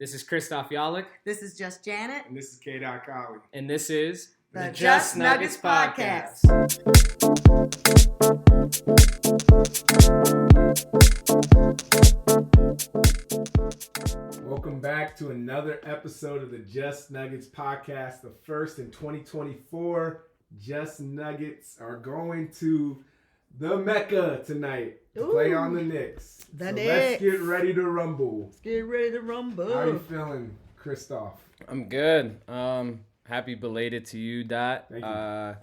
This is Christoph Yalik. This is Just Janet. And this is K. Colley. And this is the Just Nuggets Podcast. Welcome back to another episode of the Just Nuggets Podcast, the first in 2024. Just Nuggets are going to the Mecca tonight to play on the Knicks. Let's get ready to rumble. Let's get ready to rumble. How are you feeling, Christoph? I'm good. Happy belated to you, Dot. Thank you.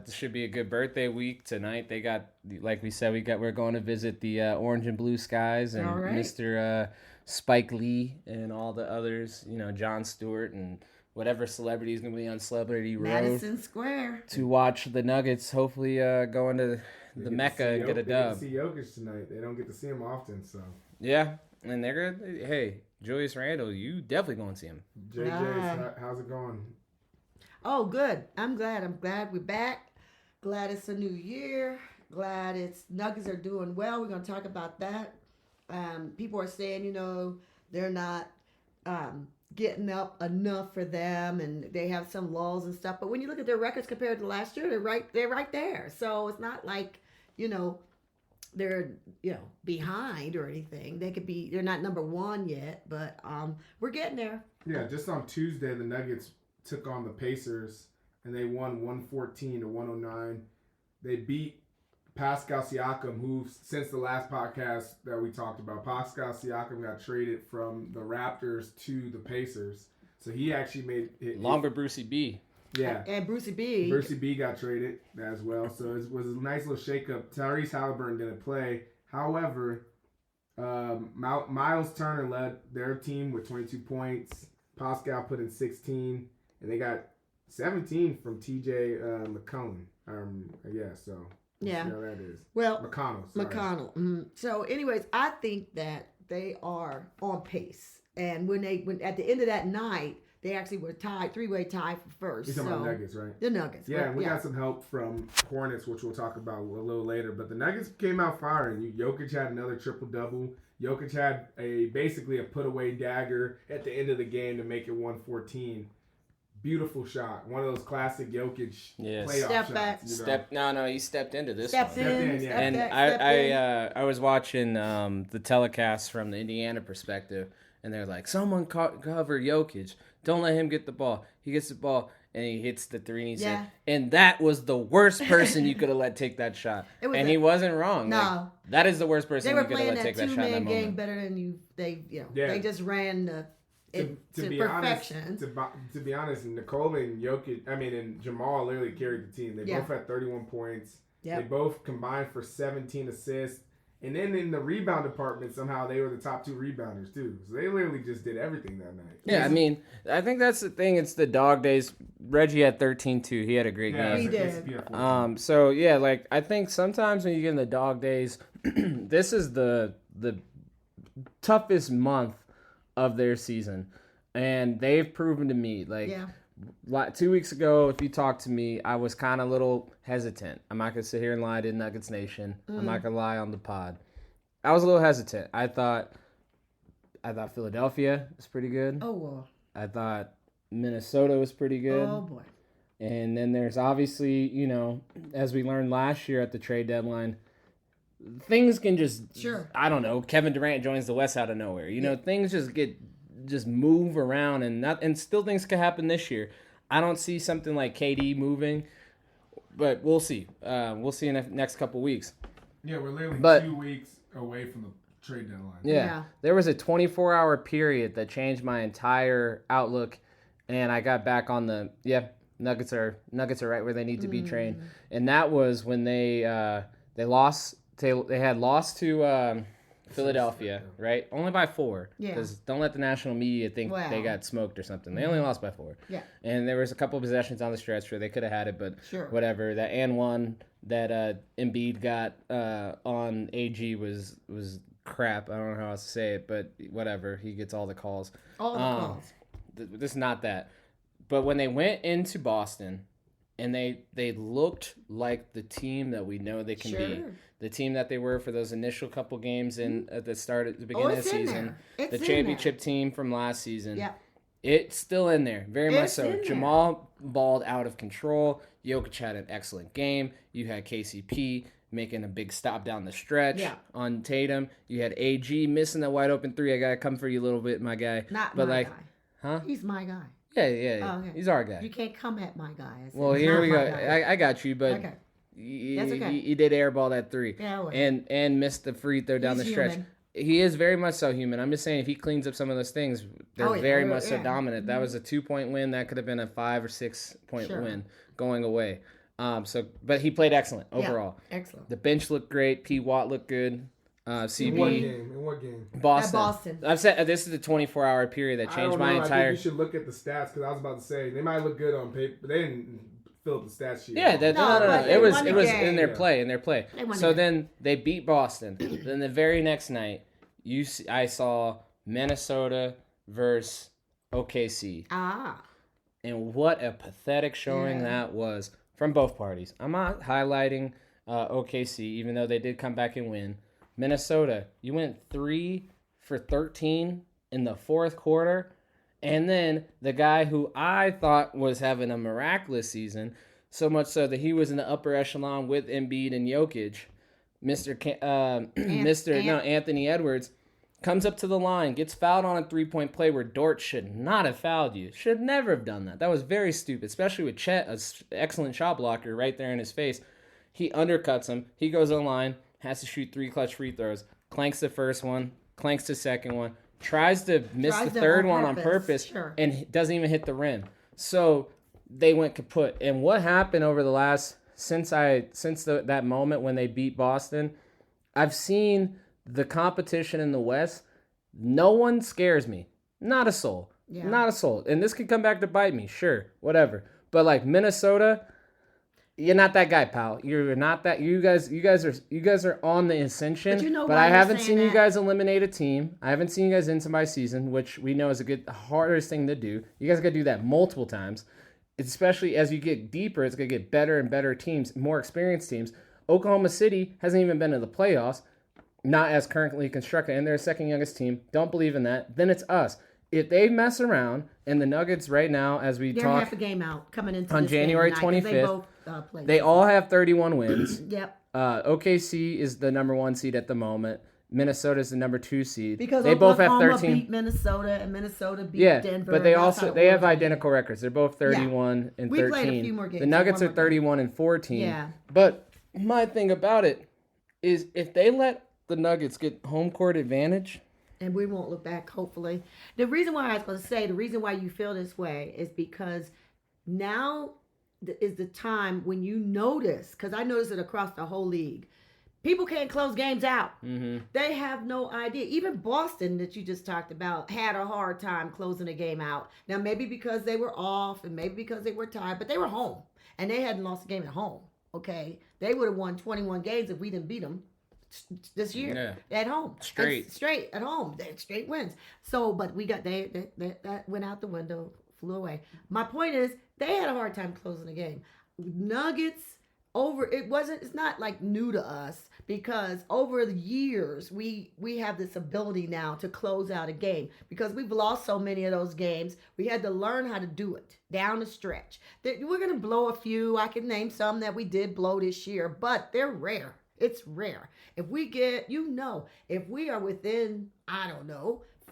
This should be a good birthday week tonight. They got, like we said, we're going to visit the Orange and Blue Skies and Mr. Spike Lee and all the others. You know, Jon Stewart and whatever celebrity is going to be on Celebrity Road. Madison Square. To watch the Nuggets hopefully go into the Mecca and get a dub. They get to see Jokic tonight. They don't get to see him often, so. Yeah, and they're good. Hey, Julius Randle, you definitely going to see him. JJ, how's it going? Oh, good. I'm glad we're back. Glad it's a new year. Glad Nuggets are doing well. We're going to talk about that. People are saying, you know, they're not getting up enough for them, and they have some lulls and stuff. But when you look at their records compared to last year, they're right there. So it's not like, you know, they're, you know, behind or anything. They're not number one yet, but we're getting there. Yeah, just on Tuesday, the Nuggets took on the Pacers, and they won 114-109. They beat Pascal Siakam, who, since the last podcast that we talked about, Pascal Siakam got traded from the Raptors to the Pacers. So he actually made it. Along with Brucey B. Yeah. And Brucey B. Brucey B got traded as well. So it was a nice little shakeup. Tyrese Halliburton didn't play. However, Miles Turner led their team with 22 points. Pascal put in 16. And they got 17 from TJ McCollum. So yeah, see how that is. Well, McConnell. Mm-hmm. So, anyways, I think that they are on pace. And when at the end of that night, they actually were tied, three-way tie for first. You're talking about Nuggets, right? The Nuggets. Yeah, and we got some help from Hornets, which we'll talk about a little later. But the Nuggets came out firing. Jokic had another triple-double. Jokic had basically a put-away dagger at the end of the game to make it 114. Beautiful shot. One of those classic Jokic playoff Step shots. back. He stepped into this Stepped one. in. Yeah. And I was watching the telecast from the Indiana perspective, and they're like, someone cover Jokic. Don't let him get the ball. He gets the ball, and he hits the three, and he said, and that was the worst person you could have let take that shot. He wasn't wrong. No. Like, that is the worst person you could have let take that shot in that They were playing that two-man game moment. better than you. They just ran to perfection. To be honest, Nicole and and Jamal literally carried the team. They both had 31 points. Yep. They both combined for 17 assists. And then in the rebound department, somehow they were the top two rebounders too. So they literally just did everything that night. Yeah, I mean, I think that's the thing. It's the dog days. Reggie had 13 too. He had a great game. He did. So yeah, like I think sometimes when you get in the dog days, this is the toughest month of their season, and they've proven to me, like 2 weeks ago, if you talked to me, I was kind of a little hesitant. I'm not gonna sit here and lie to Nuggets Nation. I'm not gonna lie on the pod. I was a little hesitant. I thought Philadelphia was pretty good. Oh well. I thought Minnesota was pretty good. Oh boy. And then there's obviously, you know, as we learned last year at the trade deadline, things can just, I don't know, Kevin Durant joins the West out of nowhere. You know, things just move around, and still things could happen this year. I don't see something like KD moving, but we'll see. We'll see in the next couple weeks. Yeah, we're literally 2 weeks away from the trade deadline. Yeah. There was a 24-hour period that changed my entire outlook, and I got back on the, Nuggets are right where they need to be trained. And that was when they lost. They had lost to Philadelphia, right? Only by 4. Yeah. Because don't let the national media think they got smoked or something. They only lost by 4. Yeah. And there was a couple of possessions on the stretch where they could have had it, but whatever. That and one that Embiid got on AG was crap. I don't know how else to say it, but whatever. He gets all the calls. All the calls. This is not that. But when they went into Boston and they looked like the team that we know they can be. The team that they were for those initial couple games at the beginning of the season. The championship team from last season. Yeah. It's still in there, very much so. Jamal balled out of control. Jokic had an excellent game. You had KCP making a big stop down the stretch on Tatum. You had AG missing that wide open three. I got to come for you a little bit, my guy. Not but my guy. Huh? He's my guy. Yeah. Oh, okay. He's our guy. You can't come at my guy. Well, here we go. I got you, but okay. He did airball that three. Yeah, and missed the free throw down the stretch. Human. He is very much so human. I'm just saying if he cleans up some of those things, they're very much so dominant. That was a 2-point win. That could have been a 5 or 6 point win going away. But he played excellent overall. Yeah, excellent. The bench looked great. P. Watt looked good. CB. In what game? Boston. I've said this is a 24-hour period that changed my entire. I think you should look at the stats because I was about to say they might look good on paper, but they didn't fill up the stat sheet. Yeah, no. It was in their play. So then they beat Boston. Then the very next night, I saw Minnesota versus OKC. And what a pathetic showing that was from both parties. I'm not highlighting OKC, even though they did come back and win. Minnesota, you went 3 for 13 in the fourth quarter. And then the guy who I thought was having a miraculous season, so much so that he was in the upper echelon with Embiid and Jokic, Anthony Edwards, comes up to the line, gets fouled on a 3-point play where Dort should not have fouled you. Should never have done that. That was very stupid, especially with Chet, an excellent shot blocker right there in his face. He undercuts him. He goes on the line, has to shoot 3 clutch free throws, clanks the first one, clanks the second one, tries to miss the third one on purpose, and doesn't even hit the rim. So they went kaput. And what happened over the last since that moment when they beat Boston, I've seen the competition in the West. No one scares me. Not a soul. Yeah. Not a soul. And this could come back to bite me. Sure, whatever. But like Minnesota, you're not that guy, pal. You're not that. You guys are on the ascension. But I haven't seen you guys eliminate a team. I haven't seen you guys into my season, which we know is the hardest thing to do. You guys got to do that multiple times. Especially as you get deeper, it's going to get better and better teams, more experienced teams. Oklahoma City hasn't even been in the playoffs, not as currently constructed, and they're the second youngest team. Don't believe in that. Then it's us. If they mess around, and the Nuggets right now, as we they're talk, half a game out coming into on this January 25th, they all have 31 wins. Yep. OKC is the number 1 seed at the moment. Minnesota is the number 2 seed. Because they Oklahoma both have 13. beat Minnesota, and Minnesota beat Denver. But they have identical records. They're both 31 and 13. We played a few more games. The Nuggets are 31 and 14. Yeah. But my thing about it is if they let the Nuggets get home court advantage, and we won't look back, hopefully. The reason why you feel this way is because now is the time when you notice, because I notice it across the whole league, people can't close games out. Mm-hmm. They have no idea. Even Boston, that you just talked about, had a hard time closing a game out. Now, maybe because they were off and maybe because they were tired, but they were home. And they hadn't lost a game at home, okay? They would have won 21 games if we didn't beat them this year at home. Straight at home. They had straight wins. So, but we got, that went out the window, flew away. My point is, they had a hard time closing the game. Nuggets, it's not like new to us, because over the years we have this ability now to close out a game, because we've lost so many of those games. We had to learn how to do it down the stretch. We're going to blow a few. I can name some that we did blow this year, but they're rare. It's rare. If we get, if we are within,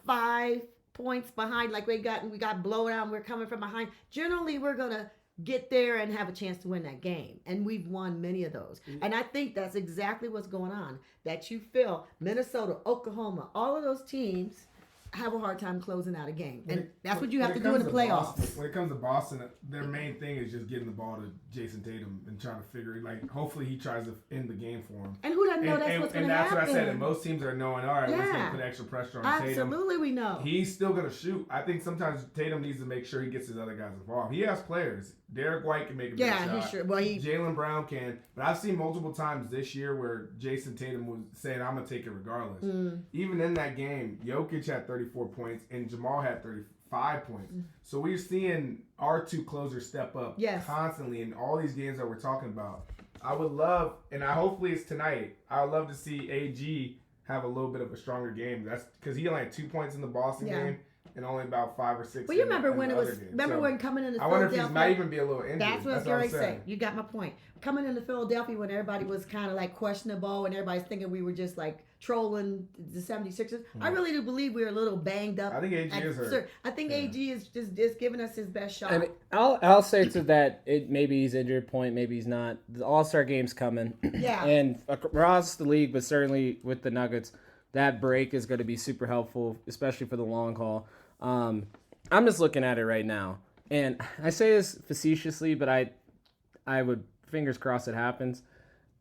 5 points behind, like we got blown out and we're coming from behind, generally we're going to get there and have a chance to win that game. And we've won many of those. Mm-hmm. And I think that's exactly what's going on. That you feel Minnesota, Oklahoma, all of those teams have a hard time closing out a game. And that's what you have to do in the playoffs. When it comes to Boston, their main thing is just getting the ball to Jason Tatum and trying to figure it. Hopefully he tries to end the game for him. And who doesn't know that's what's going to happen? And that's what I said. And most teams are knowing, all right, we're going to put extra pressure on Tatum. Absolutely, we know. He's still going to shoot. I think sometimes Tatum needs to make sure he gets his other guys involved. He has players. Derek White can make a big shot. Yeah, he sure. Well, Jaylen Brown can. But I've seen multiple times this year where Jason Tatum was saying, I'm going to take it regardless. Even in that game, Jokic had 34 points, and Jamal had 35 points. So we're seeing our two closers step up constantly in all these games that we're talking about. I would love, and hopefully it's tonight, I would love to see AG have a little bit of a stronger game. That's because he only had 2 points in the Boston game and only about 5 or 6. Well, you remember when it was? Game. Remember when coming into Philadelphia? I wonder if he might even be a little injured. That's what I was going to say. You got my point. Coming into Philadelphia when everybody was kind of like questionable and everybody's thinking we were just like trolling the 76ers. I really do believe we were a little banged up. I think AG is hurt. I think AG is just giving us his best shot. I mean, I'll say to that, maybe he's injured point, maybe he's not. The All-Star game's coming. Yeah. And across the league, but certainly with the Nuggets, that break is going to be super helpful, especially for the long haul. I'm just looking at it right now. And I say this facetiously, but I would, fingers crossed it happens.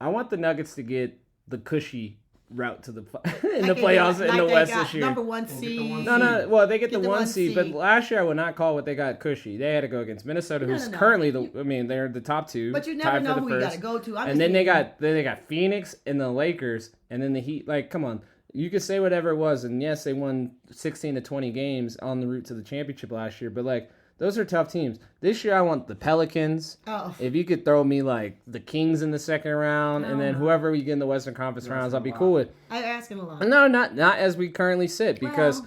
I want the Nuggets to get the cushy route to the playoffs in the West this year. Number 1 seed. No. Well, they get the 1 seed, but last year I would not call what they got cushy. They had to go against Minnesota, who's currently they're the top 2. But you never know who you got to go to. And then they got Phoenix and the Lakers, and then the Heat. Like, come on. You could say whatever it was, and yes, they won 16 to 20 games on the route to the championship last year, but like, those are tough teams. This year, I want the Pelicans. Oh. If you could throw me like the Kings in the second round, and then whoever we get in the Western Conference rounds, I'll be cool with. I'm asking a lot. No, not as we currently sit, because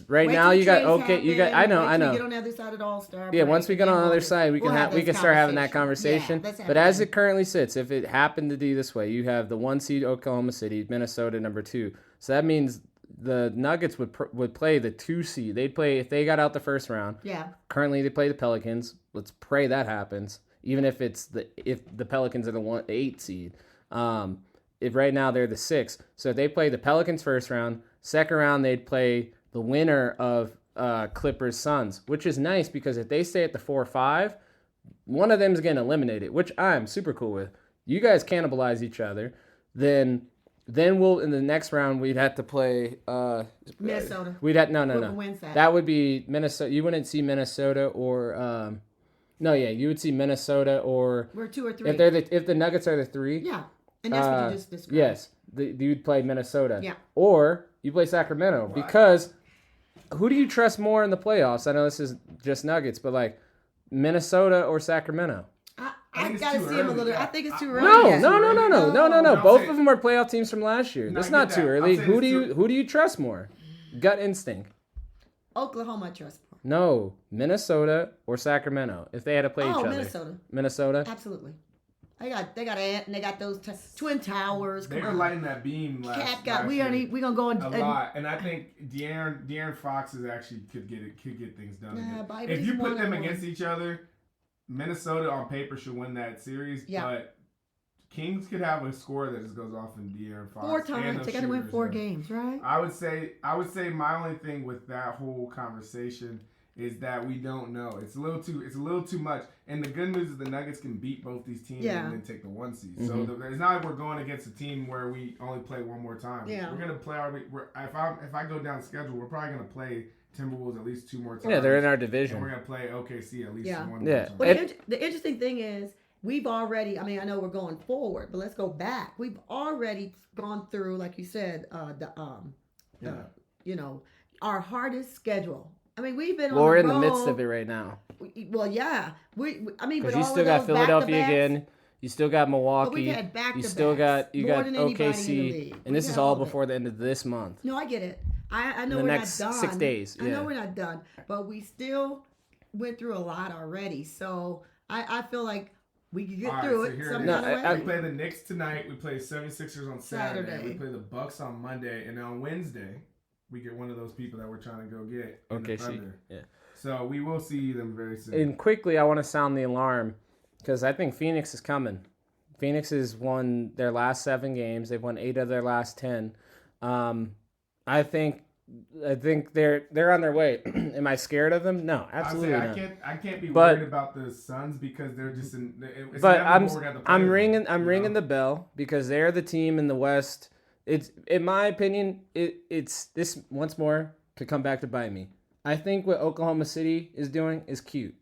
right now you got I know. Get on the other side of the All-Star. Yeah, once we get on the other side, we can start having that conversation. Yeah, but as it currently sits, if it happened to be this way, you have the 1 seed Oklahoma City, Minnesota number 2. So that means the Nuggets would play the 2 seed. They'd play if they got out the first round. Yeah. Currently, they play the Pelicans. Let's pray that happens. Even if the Pelicans are the 8 seed. If right now they're the 6, so if they play the Pelicans first round, second round they'd play the winner of Clippers Suns, which is nice because if they stay at the 4-5, one of them is getting eliminated, which I'm super cool with. You guys cannibalize each other, then we'll in the next round we'd have to play Minnesota. No. That would be Minnesota. You wouldn't see Minnesota or you would see Minnesota or we're 2 or 3. If the Nuggets are the 3. Yeah. And that's what you just described. Yes. You'd play Minnesota. Yeah. Or you play Sacramento because who do you trust more in the playoffs? I know this is just Nuggets, but like Minnesota or Sacramento? I gotta see him a little. I think it's too early. No. Both of them are playoff teams from last year. That's not too early. Who do you trust more? Gut instinct. Oklahoma, I trust more. No, Minnesota or Sacramento. If they had to play each other. Minnesota. Absolutely. They got Ant and they got those twin towers. They were lighting that beam last year. We gonna go a lot, and I think De'Aaron Fox is actually could get things done. If you put them against each other, Minnesota on paper should win that series, but Kings could have a score that just goes off in De'Aaron Fox. 4 times. They got to win 4 games, right? I would say my only thing with that whole conversation is that we don't know. It's a little too much. And the good news is the Nuggets can beat both these teams and then take the 1 seed. Mm-hmm. So it's not like we're going against a team where we only play one more time. Yeah. We're gonna play if I go down the schedule, we're probably gonna play Timberwolves at least 2 more times. Yeah, they're in our division. And we're going to play OKC at least 1 more time. Well, the interesting thing is we've already, I know we're going forward, but let's go back. We've already gone through, like you said, our hardest schedule. We've been on the road. We're in the midst of it right now. Well, yeah. But you still got Philadelphia again. You still got Milwaukee. But we've had back-to-backs. You still got OKC. And this is all before the end of this month. No, I get it. I know we're not done. 6 days. Yeah. I know we're not done, but we still went through a lot already. So I feel like we can get through it. We play the Knicks tonight. We play 76ers on Saturday. We play the Bucks on Monday. And on Wednesday, we get one of those people that we're trying to go get. OKC. Yeah. So we will see them very soon. And quickly, I want to sound the alarm because I think Phoenix is coming. Phoenix has won their last 7 games. They've won 8 of their last 10. I think they're on their way. Am I scared of them? No, absolutely not. I can't be worried about the Suns because they're just in. But I'm ringing the bell because they're the team in the West. It's in my opinion, it's this once more could come back to bite me. I think what Oklahoma City is doing is cute.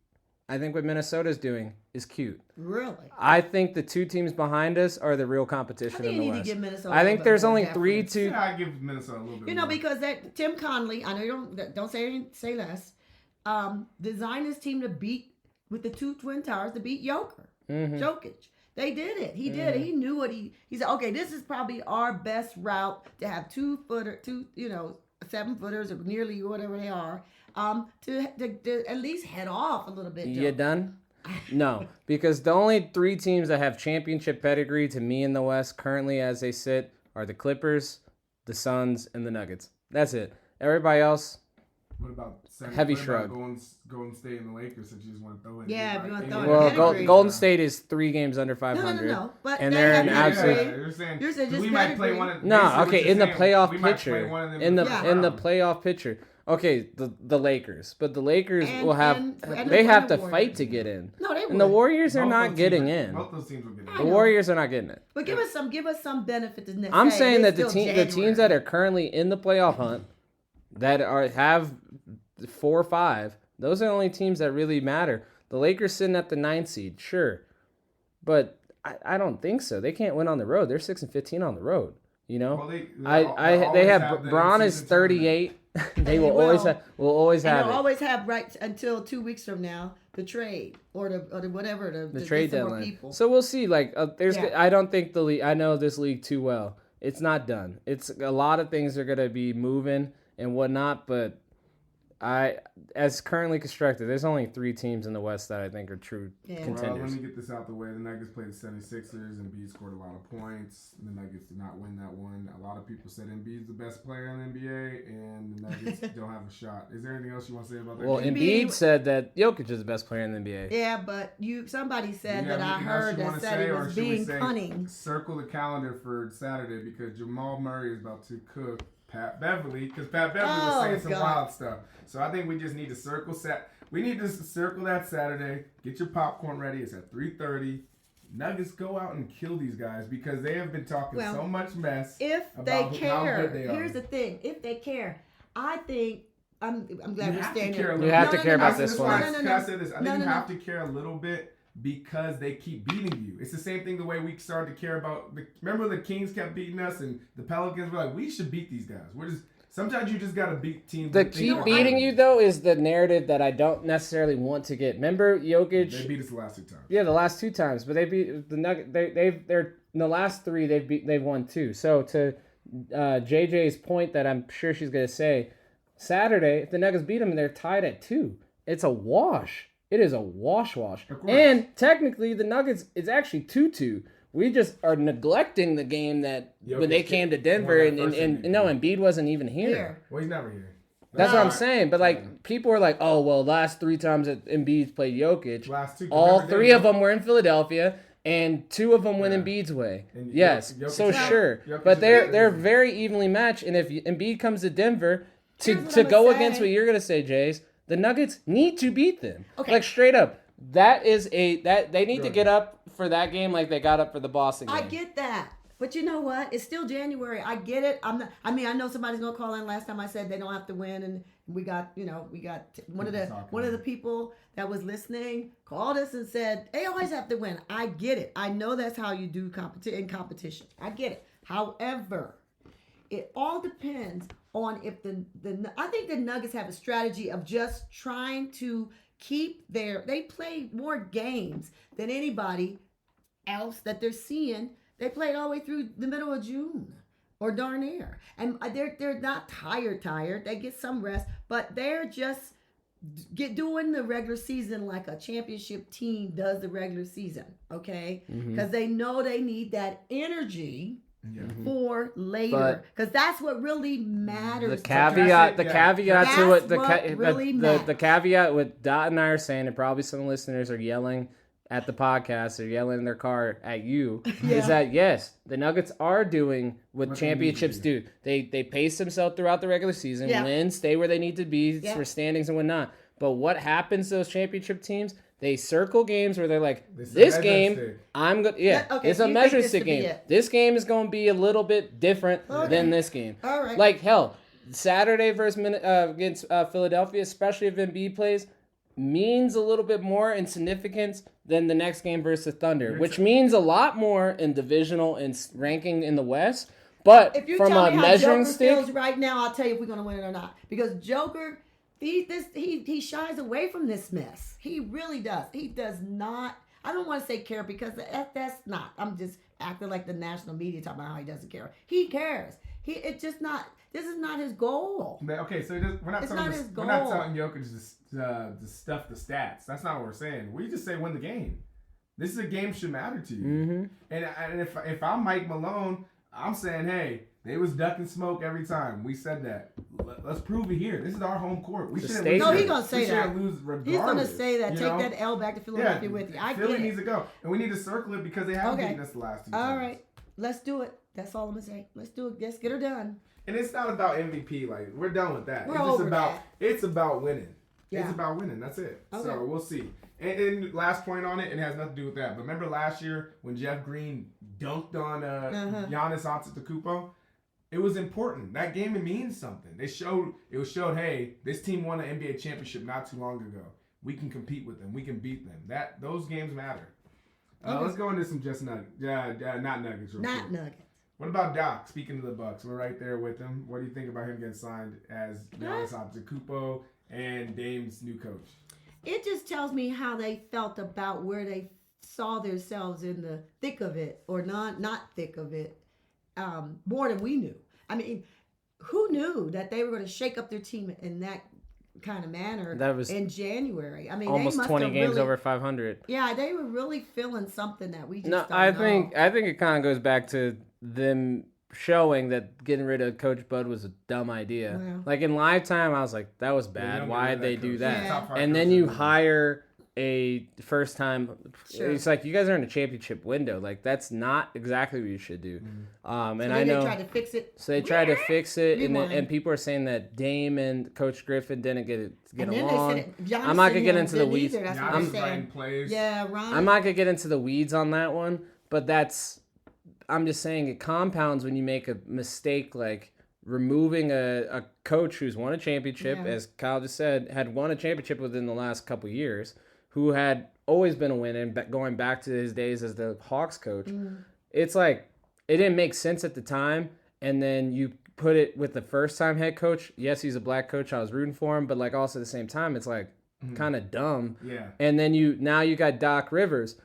I think what Minnesota's doing is cute. Really? I think the two teams behind us are the real competition in the West. To give Minnesota I think there's only 3-2. Yeah, I give Minnesota a little bit. More. Because that Tim Connolly, I know you don't say less. Designed his team to beat with the two twin towers to beat Jokic. They did it. He did it. He knew what he said. Okay, this is probably our best route to have 7-footers or nearly whatever they are. To at least head off a little bit. You done? No, because the only 3 teams that have championship pedigree to me in the West currently as they sit are the Clippers, the Suns, and the Nuggets. That's it. Everybody else, what about heavy shrug. Golden State and the Lakers that you just want to throw in? Yeah, if you want to throw in. Well, Golden State is 3 games under 500. No. But and they're an absolute. You're saying we might play one. No, okay, in the playoff picture. In the playoff picture. Okay, the Lakers, but the Lakers will have they have to fight to get in. No, they will. And the Warriors are not getting in. Both those teams will get in. The Warriors are not getting it. But give us some benefit to next. I'm saying that the teams that are currently in the playoff hunt that have 4 or 5, those are the only teams that really matter. The Lakers sitting at the 9th seed, sure, but I don't think so. They can't win on the road. They're 6-15 on the road. You know, well, they have Braun is 38. They will always have. They'll always have right until 2 weeks from now the trade or the whatever the trade deadline. So we'll see. I don't think the league. I know this league too well. It's not done. It's a lot of things are gonna be moving and whatnot, but as currently constructed, there's only 3 teams in the West that I think are true contenders. Well, let me get this out the way. The Nuggets played the 76ers. Embiid scored a lot of points. The Nuggets did not win that one. A lot of people said Embiid's the best player in the NBA, and the Nuggets don't have a shot. Is there anything else you want to say about that? Well, Embiid said that Jokic is the best player in the NBA. Yeah, but somebody said that I heard that said he was being cunning. Circle the calendar for Saturday because Jamal Murray is about to cook Pat Beverly, because Pat Beverly was saying some wild stuff. So I think we just need to circle that Saturday. Get your popcorn ready. It's at 3:30. Nuggets, go out and kill these guys because they have been talking so much mess. If about they care, how good they are. Here's the thing. If they care, I think I'm glad we're staying here. You have to care about this one. Can I say this? I think you have to care a little bit. Because they keep beating you. It's the same thing the way we started to care about. Remember the Kings kept beating us and the Pelicans were like, we should beat these guys. Sometimes you just got to beat teams. The keep beating you, though, is the narrative that I don't necessarily want to get. Remember Jokic? They beat us the last 2 times. Yeah, the last 2 times. But they beat the Nuggets. They're in the last 3, they've won 2. So to JJ's point that I'm sure she's going to say, Saturday, if the Nuggets beat them, they're tied at 2. It's a wash. It is a wash. And technically, the Nuggets is actually 2-2. We just are neglecting the game that when they came to Denver and Embiid wasn't even here. Well, he's never here. That's what I'm saying. But people are like, oh, well, last 3 times that Embiid's played Jokic, all 3 of them were in Philadelphia, and 2 of them went Embiid's way. Yes, so sure. But they're very evenly matched, and if Embiid comes to Denver to go against what you're going to say, Jace, the Nuggets need to beat them. Okay. Like, straight up. That they need to get up for that game like they got up for the Boston game. I get that. But you know what? It's still January. I get it. I know somebody's gonna call in. Last time I said they don't have to win, and we got one of the people that was listening called us and said they always have to win. I get it. I know that's how you do in competition. I get it. However, it all depends on if I think the Nuggets have a strategy of just trying to keep they play more games than anybody else that they're seeing. They played all the way through the middle of June or darn near. And they're not tired. They get some rest, but they're just doing the regular season like a championship team does the regular season, okay? Because they know they need that energy for later, because that's what really matters. The caveat to it, the caveat with Dot and I are saying, and probably some listeners are yelling at the podcast or yelling in their car at you, is that yes, the Nuggets are doing what championships do. They pace themselves throughout the regular season, win, stay where they need to be for standings and whatnot. But what happens to those championship teams? They circle games where they're like, this game, I'm good. Yeah, it's a measuring stick game. This game is going to be a little bit different than this game. All right. Like, hell, Saturday against Philadelphia, especially if Embiid plays, means a little bit more in significance than the next game versus the Thunder, which means a lot more in divisional and ranking in the West. But if you from tell a me how measuring Joker stick, feels right now, I'll tell you if we're going to win it or not. Because Joker, he shies away from this mess. He really does. He does not. I don't want to say care because that's not. I'm just acting like the national media talking about how he doesn't care. He cares. It's just not. This is not his goal. Okay, so we're not telling Jokic to stuff the stats. That's not what we're saying. We just say win the game. This is a game should matter to you. Mm-hmm. And if I'm Mike Malone, I'm saying, hey, they was ducking smoke every time. We said that. Let's prove it here. This is our home court. We shouldn't lose. No, he's gonna say that. Lose regardless. He's gonna say that. Take that L back to Philadelphia with you. Philly needs to go, and we need to circle it because they haven't beaten us the last 2 times. All right, let's do it. That's all I'm gonna say. Let's do it. Let's get her done. And it's not about MVP. Like we're done with that. We're over that. It's about winning. Yeah. It's about winning. That's it. Okay. So we'll see. And last point on it, it has nothing to do with that. But remember last year when Jeff Green dunked on Giannis Antetokounmpo? It was important. That game, it means something. It showed, hey, this team won an NBA championship not too long ago. We can compete with them. We can beat them. Those games matter. Let's go into some just nuggets. Not nuggets. Not nuggets. What about Doc? Speaking of the Bucks, we're right there with him. What do you think about him getting signed as Giannis Antetokounmpo and Dame's new coach? It just tells me how they felt about where they saw themselves in the thick of it or not thick of it, more than we knew. I mean, who knew that they were going to shake up their team in that kind of manner in January? I mean, almost they must 20 have games really, over 500. Yeah, they were really feeling something that we just don't I know. think it kind of goes back to them showing that getting rid of Coach Bud was a dumb idea. Yeah. Like in Lifetime, I was like, that was bad. Why did they do that? Yeah. And then you hire a first time. Sure. It's like you guys are in a championship window. Like that's not exactly what you should do. Mm-hmm. And so I know they tried to fix it. So they tried to fix it, and people are saying that Dame and Coach Griffin didn't get along. I'm not gonna get into the weeds. I'm not gonna get into the weeds on that one, but I'm just saying it compounds when you make a mistake like removing a coach who's won a championship, as Kyle just said, had won a championship within the last couple of years, who had always been a winner, and going back to his days as the Hawks coach. It's like it didn't make sense at the time, and then you put it with the first-time head coach. Yes, he's a black coach. I was rooting for him, but like also at the same time, it's like kind of dumb. Yeah. And then now you got Doc Rivers.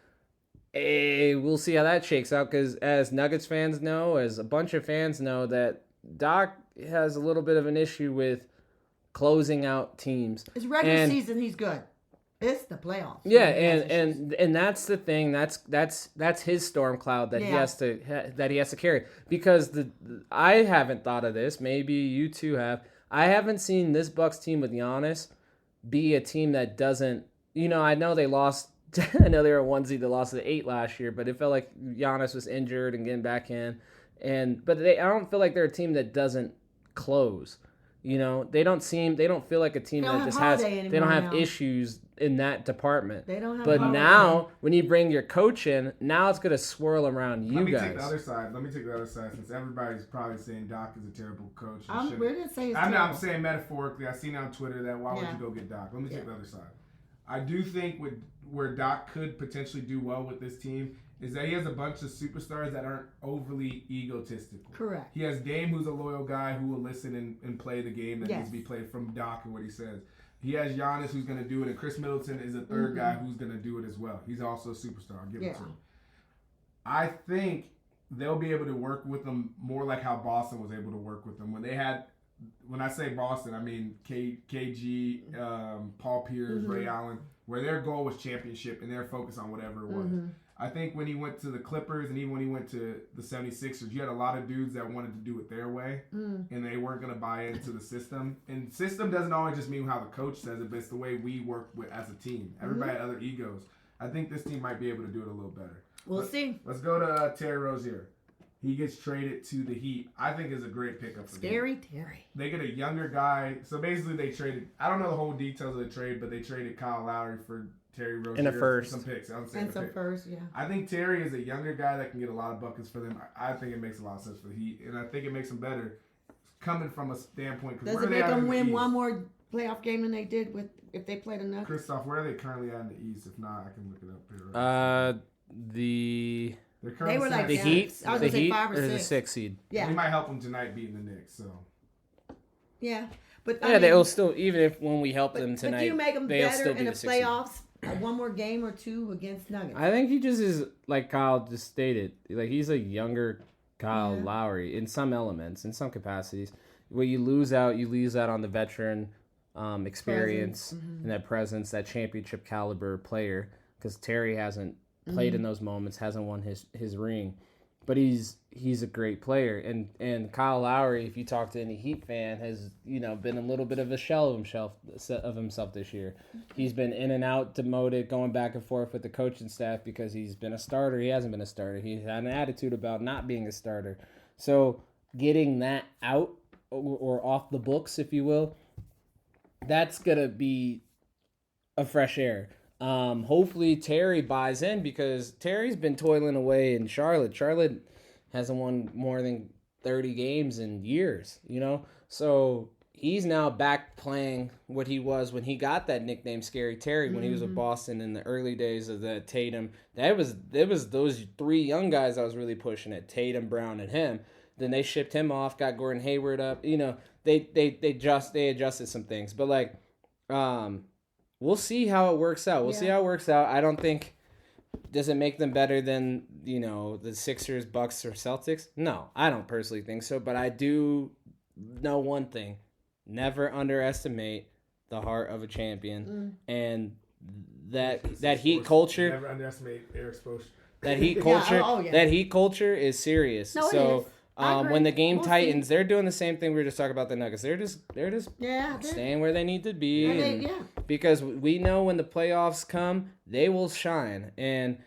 Hey, we'll see how that shakes out because as Nuggets fans know, as a bunch of fans know, that Doc has a little bit of an issue with closing out teams. It's regular season, he's good. It's the playoffs. Yeah, and that's the thing. That's his storm cloud that he has to carry. Because I haven't thought of this. Maybe you two have. I haven't seen this Bucks team with Giannis be a team that doesn't. I know they lost. I know they were a 1-seed that lost to 8 last year, but it felt like Giannis was injured and getting back in. But I don't feel like they're a team that doesn't close. They don't feel like a team that just has. They don't have issues in that department. They don't have. But now, when you bring your coach in, now it's gonna swirl around you guys. Let me take the other side since everybody's probably saying Doc is a terrible coach. We're not saying. I'm saying metaphorically. I seen on Twitter that why would you go get Doc? Let me take the other side. I do think where Doc could potentially do well with this team is that he has a bunch of superstars that aren't overly egotistical. Correct. He has Dame, who's a loyal guy who will listen and play the game that needs to be played from Doc and what he says. He has Giannis, who's going to do it, and Chris Middleton is a third guy who's going to do it as well. He's also a superstar. I'll give it to him. I think they'll be able to work with them more like how Boston was able to work with them. When I say Boston, I mean KG, Paul Pierce, Ray Allen, where their goal was championship and their focus on whatever it was. I think when he went to the Clippers and even when he went to the 76ers, you had a lot of dudes that wanted to do it their way, and they weren't going to buy into the system. And system doesn't always just mean how the coach says it, but it's the way we work as a team. Everybody had other egos. I think this team might be able to do it a little better. We'll see. Let's go to Terry Rozier. He gets traded to the Heat. I think is a great pickup for Scary them. Terry. They get a younger guy. So basically they traded, I don't know the whole details of the trade, but they traded Kyle Lowry for Terry Rozier. In a first. Some picks. First, yeah. I think Terry is a younger guy that can get a lot of buckets for them. I think it makes a lot of sense for the Heat. And I think it makes them better coming from a standpoint. Does it make them win one more playoff game than they did if they played enough? Christoph, where are they currently at in the East? If not, I can look it up here. They were like the Heat. I was gonna say 5 or or the 6. 6th seed. Yeah, We might help them tonight beating the Knicks. So. Yeah, but Yeah, they'll still, even if when we help them tonight, but do you make them they'll better still be in the the 6th seed. playoffs? One more game or two against Nuggets. I think he just is, like Kyle just stated, like he's a younger Kyle Lowry in some elements, in some capacities. Where you lose out on the veteran experience and that presence, that championship caliber player, because Terry hasn't played in those moments, hasn't won his ring. But he's a great player, and Kyle Lowry, if you talk to any Heat fan, has been a little bit of a shell of himself this year. He's been in and out, demoted, going back and forth with the coaching staff because he's been a starter. He hasn't been a starter. He's had an attitude about not being a starter. So getting that out or off the books, if you will, that's gonna be a fresh air. Hopefully Terry buys in because Terry's been toiling away in Charlotte. Charlotte hasn't won more than 30 games in years, So he's now back playing what he was when he got that nickname Scary Terry when he was with Boston in the early days of the Tatum. There was those 3 young guys I was really pushing it, Tatum, Brown, and him. Then they shipped him off, got Gordon Hayward up. They adjusted some things. But we'll see how it works out. We'll see how it works out. I don't think does it make them better than, the Sixers, Bucks, or Celtics? No, I don't personally think so. But I do know one thing. Never underestimate the heart of a champion. And that Heat culture. Never underestimate Eric Spoelstra. That Heat culture. That Heat culture is serious. No, so it is. when the game tightens, they're doing the same thing we were just talking about the Nuggets. They're just staying where they need to be. Because we know when the playoffs come, they will shine. And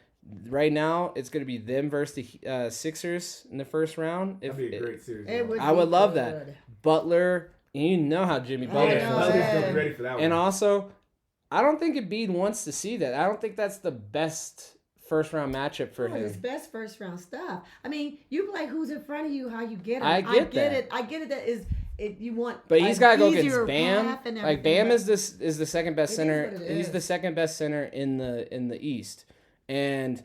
right now, it's going to be them versus the Sixers in the first round. That'd be a great series. I would love that. Butler, you know how Jimmy Butler feels. Butler's going to be ready for that one. And also, I don't think Embiid wants to see that. I don't think that's the best first round matchup for him. It's best first round stuff. I mean, you play who's in front of you, how you get it. I get it. I get it. That is, you want. But he's got to go against Bam. Like Bam is the second best center. He's the second best center in the East, and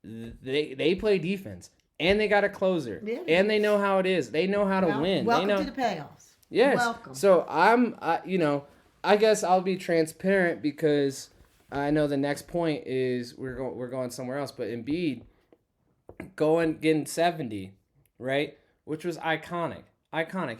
they play defense, and they got a closer, and they know how it is. They know how to win. Welcome they know to the playoffs. Yes. Welcome. So I guess I'll be transparent because I know the next point is we're going somewhere else, but Embiid getting 70, right? Which was iconic.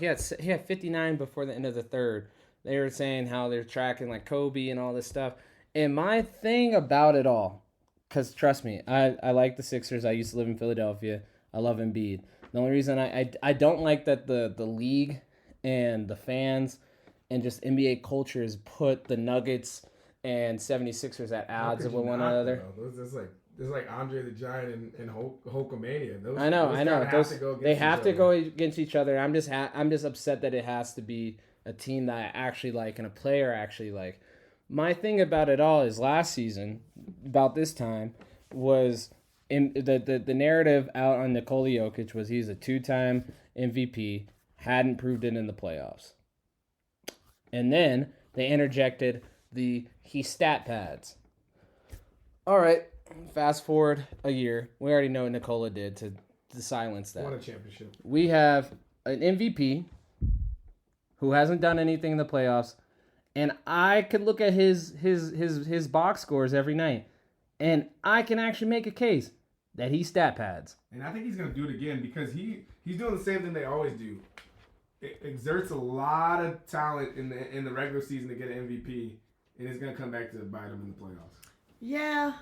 He had 59 before the end of the third. They were saying how they're tracking like Kobe and all this stuff. And my thing about it all, because trust me, I like the Sixers. I used to live in Philadelphia. I love Embiid. The only reason I don't like that the league and the fans and just NBA culture has put the Nuggets and 76ers at odds with one another. There's like Andre the Giant and Hulkamania. I know. They have to go against each other. I'm just upset that it has to be a team that I actually like and a player I actually like. My thing about it all is last season, about this time, was in the narrative out on Nikola Jokic was he's a 2-time MVP, hadn't proved it in the playoffs. And then they interjected he stat pads. All right, fast forward a year. We already know what Nikola did to silence that. Won a championship. We have an MVP who hasn't done anything in the playoffs, and I could look at his box scores every night, and I can actually make a case that he stat pads. And I think he's going to do it again because he's doing the same thing they always do. It exerts a lot of talent in the regular season to get an MVP, and it's going to come back to bite him in the playoffs. Yeah.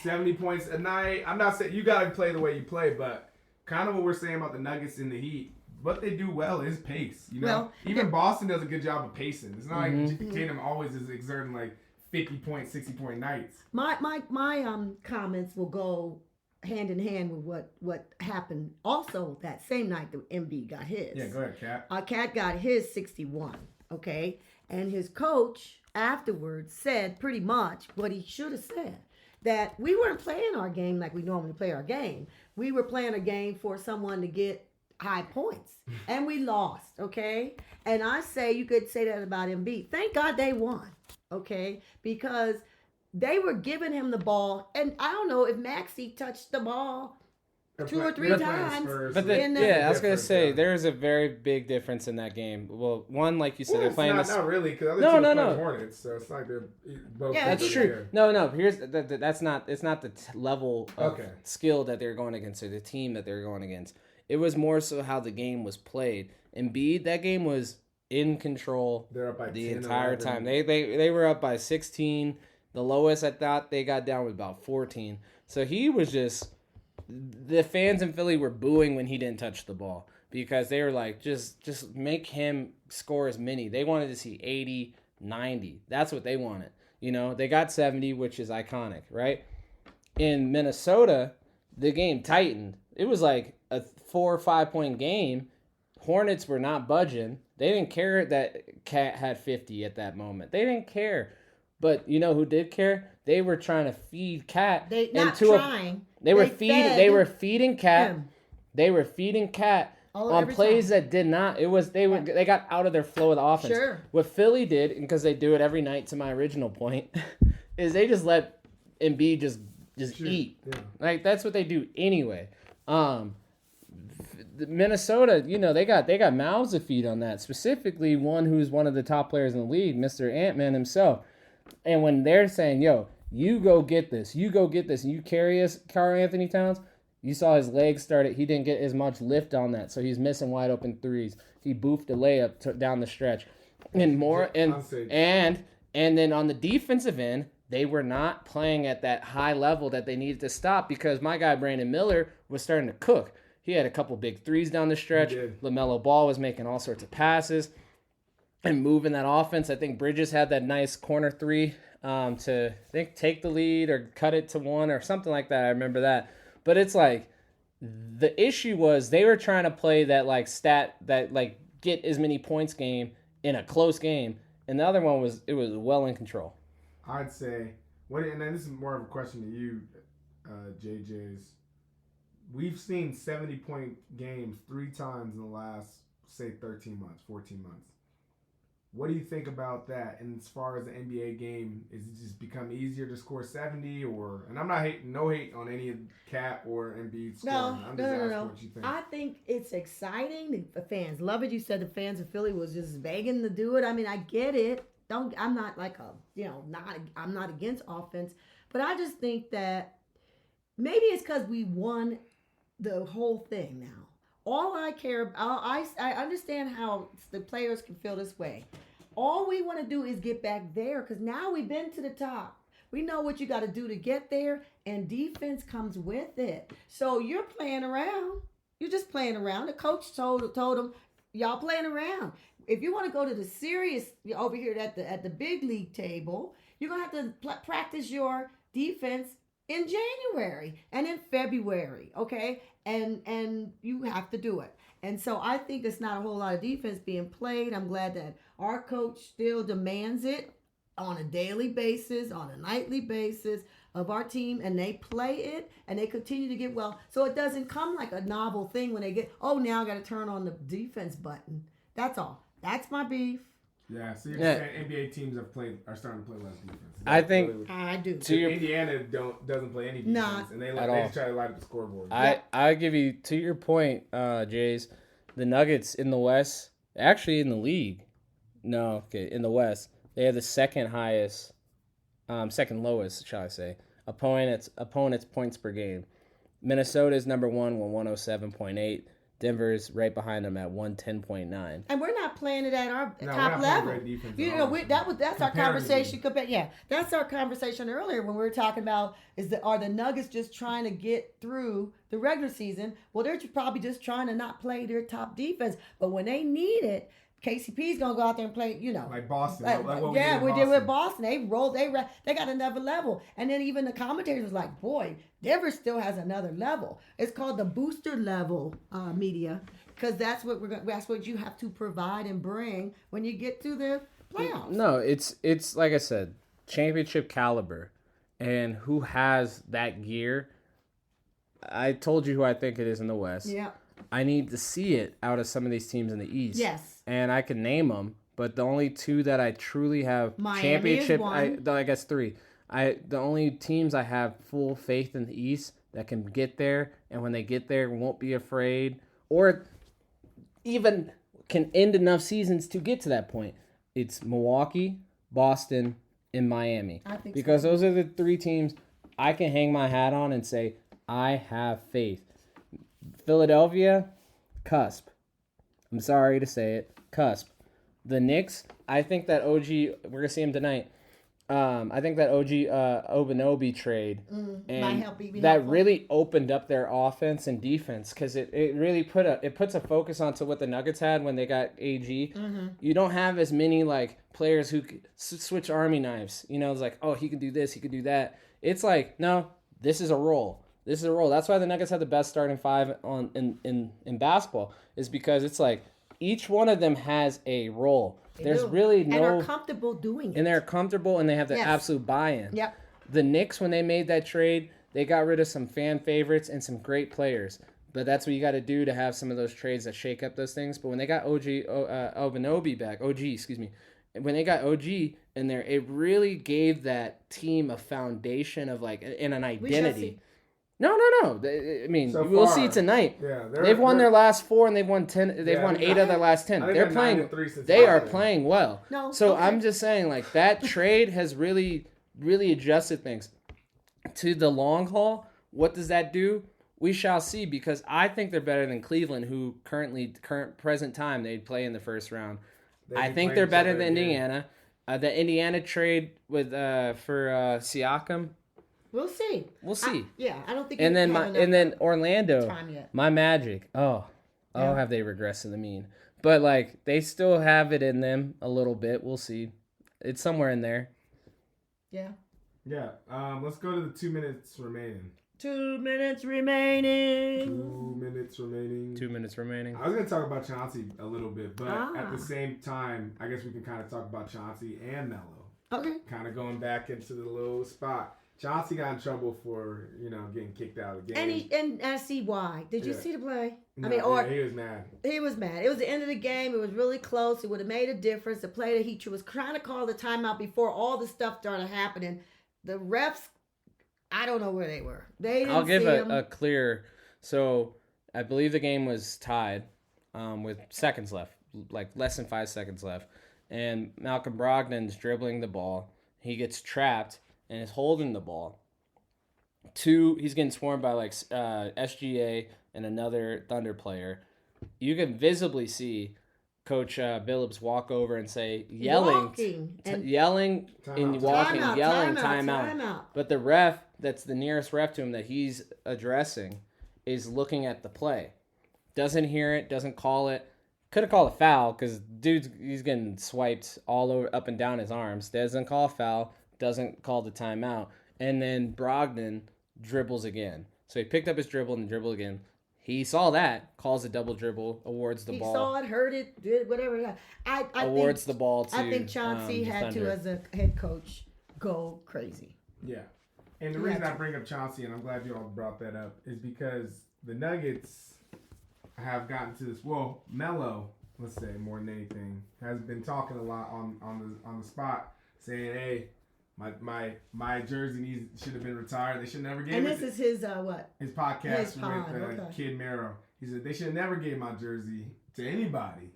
70 points a night. I'm not saying you got to play the way you play, but kind of what we're saying about the Nuggets and the Heat, what they do well is pace. Even Boston does a good job of pacing. It's not like Tatum always is exerting like 50-point, 60-point nights. My comments will go hand in hand with what happened also that same night that Embiid got his. Yeah, go ahead, Kat. Kat got his 61, okay? And his coach afterwards said pretty much what he should have said, that we weren't playing our game like we normally play our game. We were playing a game for someone to get high points, and we lost. Okay, and I say you could say that about Embiid. Thank God they won. Okay, because they were giving him the ball, and I don't know if Maxey touched the ball 2 or 3 times. But I was gonna say there's a very big difference in that game. Well, one, like you said, they're playing not really, because other teams play Hornets, so it's like they're both. Yeah, that's true. No. Here's that's not. It's not the level of skill that they're going against or the team that they're going against. It was more so how the game was played. Embiid, that game was in control. They're up by the 10, entire 11. time. They were up by 16. The lowest I thought they got down was about 14. So he was just. The fans in Philly were booing when he didn't touch the ball because they were like, just make him score as many. They wanted to see 80, 90. That's what they wanted. You know, they got 70, which is iconic, right? In Minnesota, the game tightened. It was like a 4 or 5 point game. Hornets were not budging. They didn't care that Cat had 50 at that moment. They didn't care. But you know who did care? They were trying to feed Cat. They were feeding Cat. They were feeding Cat on plays that did not. They got out of their flow of the offense. Sure. What Philly did, because they do it every night, to my original point, is they just let Embiid just eat. Yeah. Like that's what they do anyway. Minnesota, you know, they got mouths to feed on that. Specifically, one who's one of the top players in the league, Mr. Ant-Man himself. And when they're saying, yo, you go get this, and you carry us, Karl Anthony Towns, you saw his legs started. He didn't get as much lift on that, so he's missing wide open threes. He boofed a layup down the stretch. And then on the defensive end, they were not playing at that high level that they needed to stop because my guy Brandon Miller was starting to cook. He had a couple big threes down the stretch. LaMelo Ball was making all sorts of passes and moving that offense. I think Bridges had that nice corner three to take the lead or cut it to one or something like that. I remember that. But it's like the issue was they were trying to play that like stat that like get as many points game in a close game, and the other one was well in control. I'd say and then this is more of a question to you, JJ's. We've seen 70-point games 3 times in the last, say, 13 months, 14 months. What do you think about that? And as far as the NBA game, is it just become easier to score 70? And I'm not no hate on any of Cat or Embiid scoring. I'm just asking what you think. I think it's exciting. The fans love it. You said the fans of Philly was just begging to do it. I mean, I get it. I'm not like I'm not against offense, but I just think that maybe it's because we won the whole thing now. All I care about, I understand how the players can feel this way. All we want to do is get back there because now we've been to the top. We know what you got to do to get there, and defense comes with it. So you're playing around. You're just playing around. The coach told them, y'all playing around. If you want to go to the serious over here at the big league table, you're gonna have to practice your defense in January and in February, okay? And you have to do it. And so I think there's not a whole lot of defense being played. I'm glad that our coach still demands it on a daily basis, on a nightly basis of our team, and they play it, and they continue to get well. So it doesn't come like a novel thing when they get, now I got to turn on the defense button. That's all. That's my beef. Yeah, so you're saying NBA teams are starting to play less defense. I think I do. Indiana doesn't play any defense, and they try to light up the scoreboard. I give you, to your point, Jays, the Nuggets in the West, actually in the league, in the West, they have the second lowest, shall I say, opponents points per game. Minnesota is number 1 with 107.8. Denver's right behind them at 110.9. And we're not playing it at our top level. That's our conversation. That's our conversation earlier when we were talking about are the Nuggets just trying to get through the regular season? Well, they're probably just trying to not play their top defense. But when they need it, KCP's gonna go out there and play, like Boston. We did with Boston. They rolled. They got another level. And then even the commentators was like, "Boy, Denver still has another level." It's called the booster level media because that's what you have to provide and bring when you get to the playoffs. No, it's like I said, championship caliber, and who has that gear. I told you who I think it is in the West. Yeah. I need to see it out of some of these teams in the East. Yes. And I can name them, but the only two that I truly have Miami championship, is one. I guess three. The only teams I have full faith in the East that can get there, and when they get there, won't be afraid, or even can end enough seasons to get to that point. It's Milwaukee, Boston, and Miami. I think because so. those are the three teams I can hang my hat on and say, I have faith. Philadelphia, cusp. I'm sorry to say it, cusp. The Knicks, I think that OG, we're going to see him tonight. I think that OG Obanobi trade and that really opened up their offense and defense because it really puts a focus onto what the Nuggets had when they got AG. Mm-hmm. You don't have as many like players who switch army knives. You know, it's like, oh, he can do this, he can do that. It's like, no, this is a role. This is a role. That's why the Nuggets have the best starting five in basketball is because it's like each one of them has a role. There's really no... And are comfortable doing it. And they're comfortable, and they have the absolute buy-in. Yep. The Knicks, when they made that trade, they got rid of some fan favorites and some great players. But that's what you got to do to have some of those trades that shake up those things. But when they got Obanobi back, when they got OG in there, it really gave that team a foundation of like and an identity. No. I mean, So we'll far, see tonight. Yeah, they've won their last 4 and they've won 10. They've won 8 of their last 10. They're playing. They are playing well. I'm just saying, like that trade has really, really adjusted things to the long haul. What does that do? We shall see because I think they're better than Cleveland, who present time they'd play in the first round. I think they're better than Indiana. The Indiana trade with for Siakam. We'll see. I don't think. And then Orlando, my Magic. Have they regressed to the mean? But like they still have it in them a little bit. We'll see. It's somewhere in there. Yeah. Yeah. Let's go to the 2 minutes remaining. 2 minutes remaining. 2 minutes remaining. 2 minutes remaining. I was going to talk about Chauncey a little bit, but at the same time, I guess we can kind of talk about Chauncey and Melo. Okay. Kind of going back into the little spot. Chauncey got in trouble for, getting kicked out of the game. And I see why. Did you see the play? No, he was mad. He was mad. It was the end of the game. It was really close. It would have made a difference. The play that he was trying to call the timeout before all the stuff started happening. The refs, I don't know where they were. They didn't I'll give him. a clear. So I believe the game was tied with seconds left, like less than 5 seconds left. And Malcolm Brogdon's dribbling the ball. He gets trapped and is holding the ball. He's getting swarmed by like SGA and another Thunder player. You can visibly see Coach Billups walk over and say, yelling, timeout. But the ref, that's the nearest ref to him that he's addressing, is looking at the play. Doesn't hear it, doesn't call it. Could have called a foul because he's getting swiped all over, up and down his arms. Doesn't call a foul, doesn't call the timeout. And then Brogdon dribbles again. So he picked up his dribble and dribbled again. He saw that, calls a double dribble, awards the ball. He saw it, heard it, did whatever. Awards the ball to I think Chauncey had to, as a head coach, go crazy. Yeah. And the reason I bring up Chauncey, and I'm glad you all brought that up, is because the Nuggets have gotten to this. Well, Melo, let's say more than anything, has been talking a lot on the spot, saying, "Hey, my jersey should have been retired. They should never gave it." And this is his what? His podcast with Kid Mero. He said they should have never gave my jersey to anybody.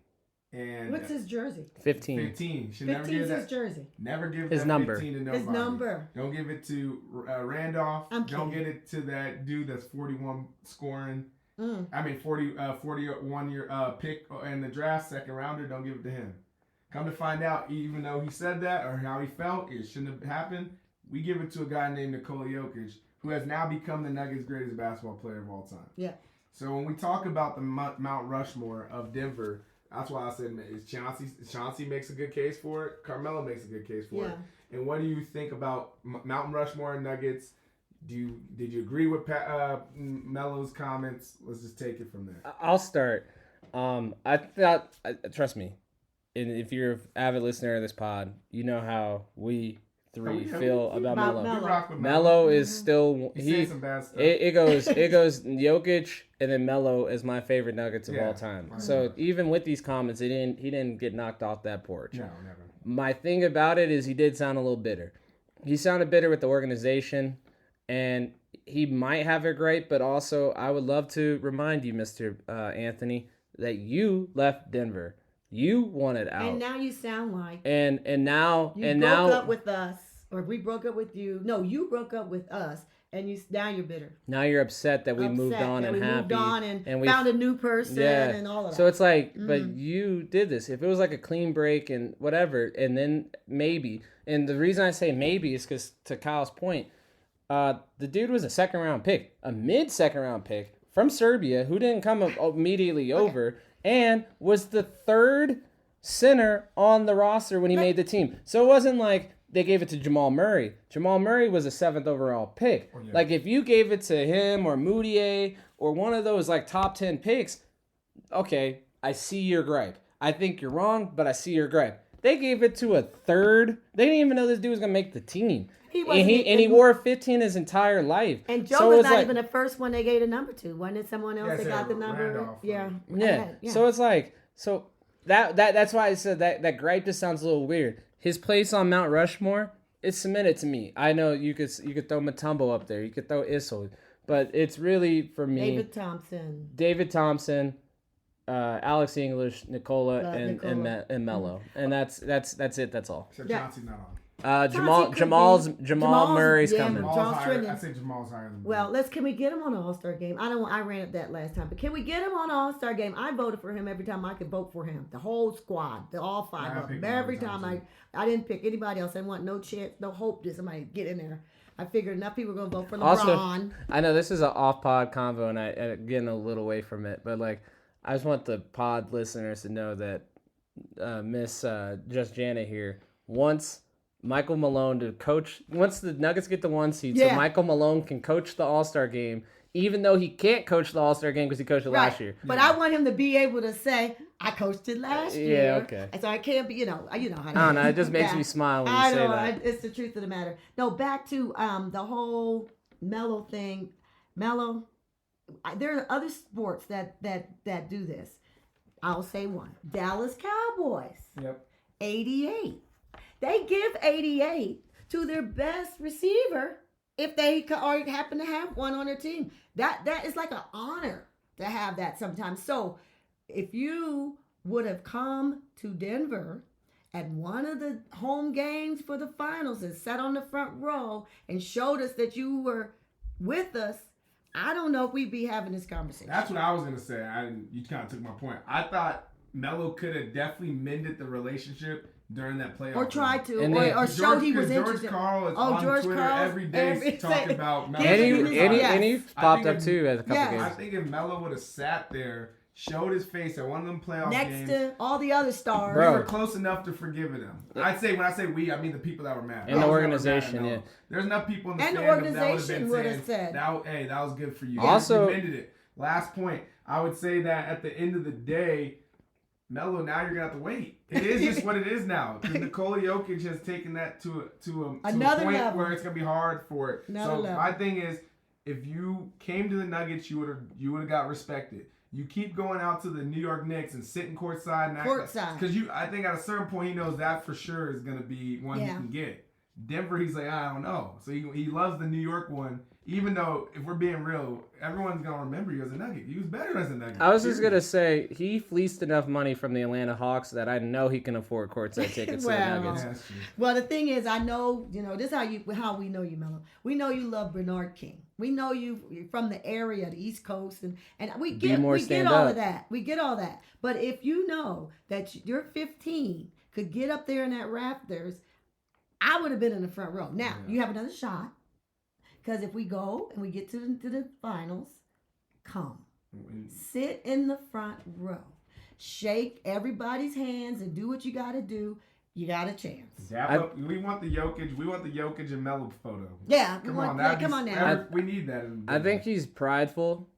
And what's his jersey? 15. 15. Should 15 never give is that. his jersey. Never give his that number. 15 to nobody. His number. Don't give it to Randolph. Don't get it to that dude that's 41 scoring. 41 year pick in the draft, second rounder. Don't give it to him. Come to find out, even though he said that or how he felt, it shouldn't have happened. We give it to a guy named Nikola Jokic, who has now become the Nuggets' greatest basketball player of all time. Yeah. So when we talk about the Mount Rushmore of Denver, that's why I said Chauncey makes a good case for it. Carmelo makes a good case for it. And what do you think about Mount Rushmore and Nuggets? Did you agree with Melo's comments? Let's just take it from there. I'll start. I thought, trust me, and if you're an avid listener of this pod, you know how we three feel about Melo. Melo. Melo is still He's some bad stuff. it goes Jokic and then Melo is my favorite Nuggets of all time. So even with these comments, he didn't get knocked off that porch. No, never. My thing about it is he did sound a little bitter. He sounded bitter with the organization, and he might have it great, but also I would love to remind you, Mr. Anthony, that you left Denver. You wanted out. And now you sound like and now you broke up with us, or we broke up with you. No, you broke up with us, and now you're bitter. Now you're upset that we moved on and happy. Moved on and we found a new person and all of that. So it's like, but you did this. If it was like a clean break and whatever, and then maybe, and the reason I say maybe is because to Kyle's point, the dude was a second round pick, a mid-second round pick from Serbia who didn't come immediately over and was the third center on the roster when he made the team. So it wasn't like they gave it to Jamal Murray. Jamal Murray was a 7th overall pick. Oh, yeah. Like if you gave it to him or Moutier or one of those like top 10 picks, okay, I see your gripe. I think you're wrong, but I see your gripe. They gave it to a third. They didn't even know this dude was gonna make the team. He wore 15 his entire life. And Joe was not even the first one they gave the number to. Wasn't it someone else that got the number? Randolph, yeah. So it's like that's why I said that gripe just sounds a little weird. His place on Mount Rushmore is cemented to me. I know you could throw Mutombo up there. You could throw Issel. But it's really, for me, David Thompson, Alex English, Nicola, and Melo. And that's it. That's all. So Chauncey's not on. Jamal Murray's coming. I say Jamal's higher than Well, can we get him on an All-Star game? I ran at that last time, but can we get him on an All-Star game? I voted for him every time I could vote for him. The whole squad, all 5 of them. Every time I didn't pick anybody else. I didn't want no chance, no hope that somebody get in there. I figured enough people were going to vote for LeBron. Also, I know this is an off-pod convo, and I'm getting a little away from it, but like, I just want the pod listeners to know that Miss Just Janet here wants Michael Malone to coach. Once the Nuggets get the 1 seed, so Michael Malone can coach the All-Star game, even though he can't coach the All-Star game because he coached it last year. But I want him to be able to say, I coached it last year. Yeah, okay. So I can't be, how I don't know. It just makes me smile when you say that. It's the truth of the matter. No, back to the whole Melo thing. Melo, there are other sports that do this. I'll say one. Dallas Cowboys. Yep. 88. They give 88 to their best receiver if they happen to have one on their team. That is like an honor to have that sometimes. So if you would have come to Denver at one of the home games for the finals and sat on the front row and showed us that you were with us, I don't know if we'd be having this conversation. That's what I was going to say. You kind of took my point. I thought Melo could have definitely mended the relationship during that playoff. Or tried to, or showed he was interested. George Karl is on Twitter every day talking about Melo. And he popped up too as a couple games. I think if Melo would have sat there, showed his face at one of them playoff games. Next to all the other stars. We were close enough to forgive him. When I say we, I mean the people that were mad. And the organization, There's enough people in the stand that would have been saying, that was good for you. Also, you mended it. Last point, I would say that at the end of the day, Melo, now you're going to have to wait. It is just what it is now. Because Nikola Jokic has taken that to a point level where it's going to be hard for it. My thing is, if you came to the Nuggets, you would have got respected. You keep going out to the New York Knicks and sitting courtside. Because I think at a certain point he knows that for sure is going to be one he can get. Denver, he's like, I don't know. So he loves the New York one. Even though, if we're being real, everyone's going to remember you as a Nugget. He was better as a Nugget. I was just going to say, he fleeced enough money from the Atlanta Hawks that I know he can afford courtside tickets to the Nuggets. Well, the thing is, I know, this is how we know you, Melo. We know you love Bernard King. We know you're from the area, the East Coast, and we get all of that. We get all that. But if you know that your 15 could get up there in that rafters, I would have been in the front row. Now, you have another shot. Because if we go and we get to the finals, sit in the front row, shake everybody's hands and do what you got to do. You got a chance. We want the Jokic and Melo photo. Yeah, come on now. We need that. I think he's prideful,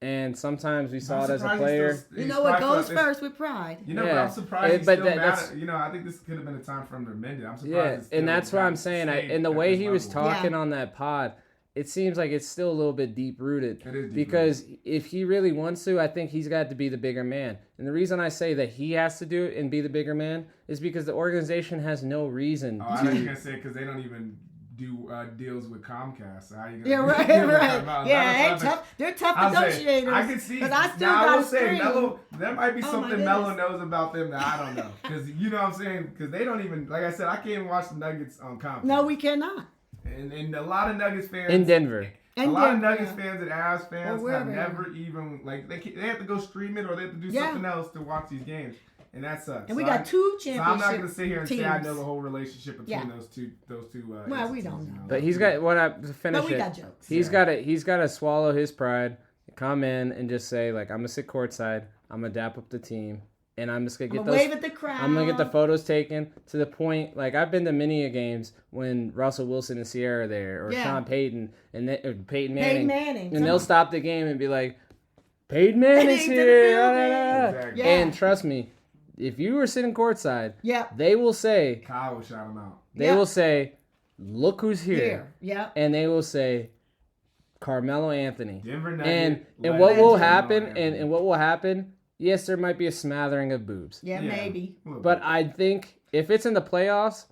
And sometimes we saw it as a player. You know what goes first with pride. You know, but I'm surprised he's still mad. You know, I think this could have been a time for him to amend it. I'm surprised. Yeah, and that's what I'm saying. And the way he was talking on that pod, it seems like it's still a little bit deep-rooted. It is because if he really wants to, I think he's got to be the bigger man. And the reason I say that he has to do it and be the bigger man is because the organization has no reason to. I was going to say because they don't even do deals with Comcast. So how you gonna right. Yeah, they're tough negotiators. I can see. I still got to stream. Melo, there might be something Melo knows about them that I don't know. Because you know what I'm saying? Because they don't even, like I said, I can't even watch the Nuggets on Comcast. No, we cannot. And a lot of Nuggets fans in Denver. A lot of Nuggets fans and Avs fans have never even they have to go stream it or they have to do something else to watch these games. And that sucks. And we got 2 championships. So I'm not going to sit here and say I know the whole relationship between those two. Well, we don't know. But he's got to finish but we got jokes. He's got to swallow his pride, come in and just say like, I'm gonna sit courtside. I'm gonna dap up the team, and I'm just gonna get wave at the crowd. I'm gonna get the photos taken to the point. Like I've been to many games when Russell Wilson and Sierra are there, or Sean Payton and Peyton Manning, and they'll stop the game and be like, Peyton Manning's here. Exactly. And trust me. If you were sitting courtside, they will say, Kyle will shout him out. They will say, look who's here. Yeah. And they will say, Carmelo Anthony. Denver Nuggets. And what will happen, and what will happen, yes, there might be a smattering of boobs. Yeah, maybe. But I think if it's in the playoffs,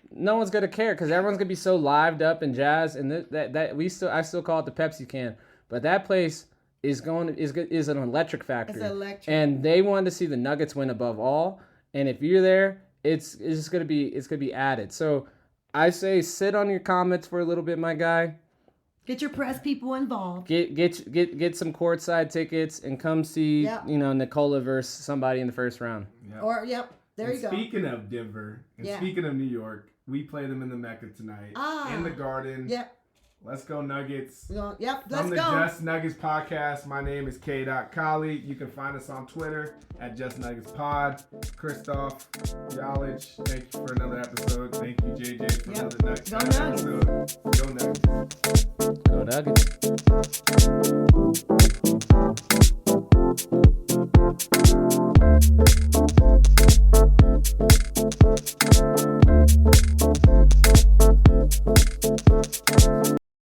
no one's going to care because everyone's going to be so lived up and jazzed. And I still call it the Pepsi can. But that place is an electric factory. It's electric. And they wanted to see the Nuggets win above all. And if you're there, it's just gonna be added. So I say sit on your comments for a little bit, my guy. Get your press people involved. Get some courtside tickets and come see Nikola versus somebody in the first round. Yep. Or there you go. Speaking of Denver and speaking of New York, we play them in the Mecca tonight in the Garden. Yep. Let's go Nuggets. Let's go. From the Just Nuggets podcast, my name is K.Collie. You can find us on Twitter at Just Nuggets Pod. Christoph, Yalich, thank you for another episode. Thank you, JJ, for another episode. Go Nuggets. Go Nuggets.